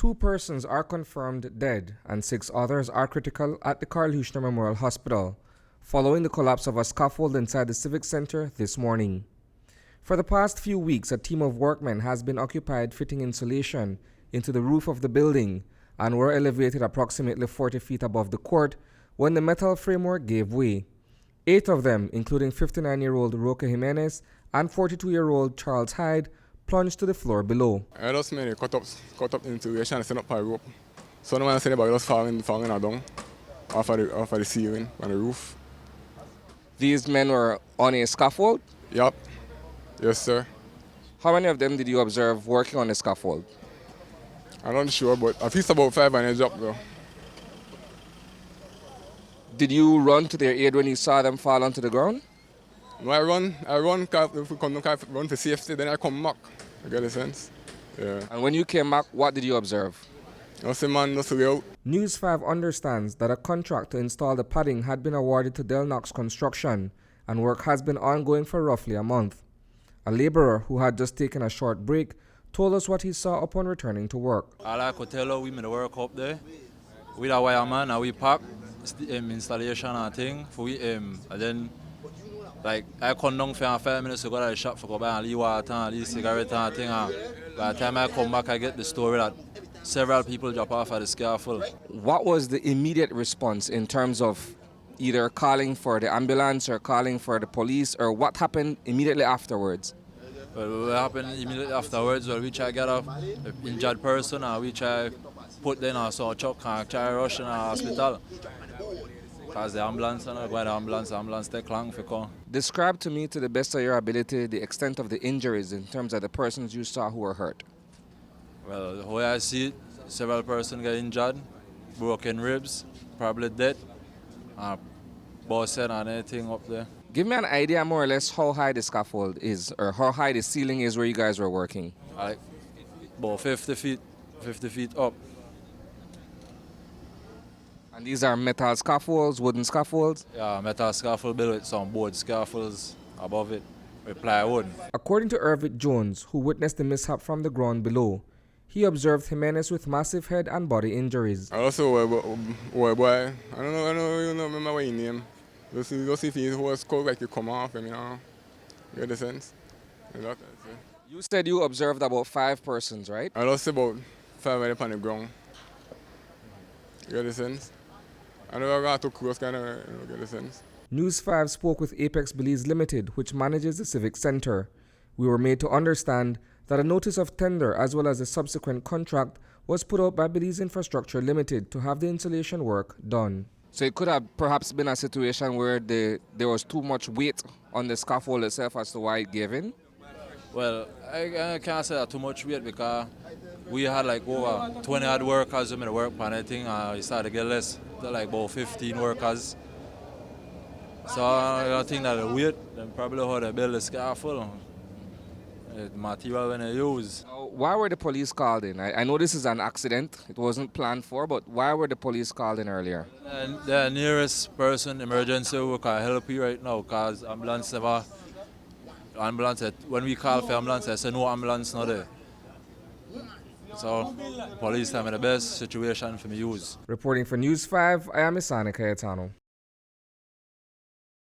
2 persons are confirmed dead and 6 others are critical at the K.H.M.H Memorial Hospital, following the collapse of a scaffold inside the Civic Center this morning. For the past few weeks, a team of workmen has been occupied fitting insulation into the roof of the building and were elevated approximately 40 feet above the court when the metal framework gave way. 8 of them, including 59-year-old K.H.M.H and 42-year-old Charles Hyde, plunged to the floor below. I just made cut up insulation and set up my rope. So no one said about just falling down off of the ceiling on the roof. These men were on a scaffold? Yup. Yes, sir. How many of them did you observe working on the scaffold? I'm not sure, but at least about 5 on the job though. Did you run to their aid when you saw them fall onto the ground? No, I run, if we come run for safety, then I come back. You get the sense? Yeah. And when you came back, what did you observe? I see man just way out. News 5 understands that a contract to install the padding had been awarded to Knox Construction, and work has been ongoing for roughly a month. A laborer who had just taken a short break told us what he saw upon returning to work. All I could tell her, we made work up there with a wireman, and we pack installation and thing for we and then like I come down for 5 minutes to go to the shop for go buy and leave water and leave cigarette and thing, and by the time I come back I get the story that several people drop off at the scaffold. What was the immediate response in terms of either calling for the ambulance or calling for the police, or what happened immediately afterwards? Well, what happened immediately afterwards, well, we try to get an injured person and we try put them in some truck and try to rush in a hospital. Because the ambulance, ambulance take long for come. Describe to me, to the best of your ability, the extent of the injuries in terms of the persons you saw who were hurt. Well, the way I see it, several persons get injured, broken ribs, probably dead, busted and anything up there. Give me an idea more or less how high the scaffold is, or how high the ceiling is where you guys were working. Like about 50 feet up. And these are metal scaffolds, wooden scaffolds? Yeah, metal scaffold built with some board scaffolds above it with plywood. According to Irvin Jones, who witnessed the mishap from the ground below, he observed Jimenez with massive head and body injuries. I also boy, I don't remember what his name. Just see if his whole skull like you come off him, you know. You get the sense? You said you observed about 5 persons, right? I lost about 5 right up on the ground. You get the sense? I never got too close, kind of, you get the sense? News 5 spoke with Apex Belize Limited, which manages the Civic Center. We were made to understand that a notice of tender as well as a subsequent contract was put out by Belize Infrastructure Limited to have the insulation work done. So it could have perhaps been a situation where there was too much weight on the scaffold itself as to why it gave in? Well, I can't say that too much weight because we had like over 20 odd workers in the work on anything, and we started to get less, like about 15 workers. So I think that the weight, then probably how they build the scaffold, the material when they use. Why were the police called in? I know this is an accident, it wasn't planned for, but why were the police called in earlier? And the nearest person, emergency, who can help you right now, because ambulance, when we call for ambulance, I say no ambulance not there. So police have the best situation for me use. Reporting for News 5, I am Isani Cayetano.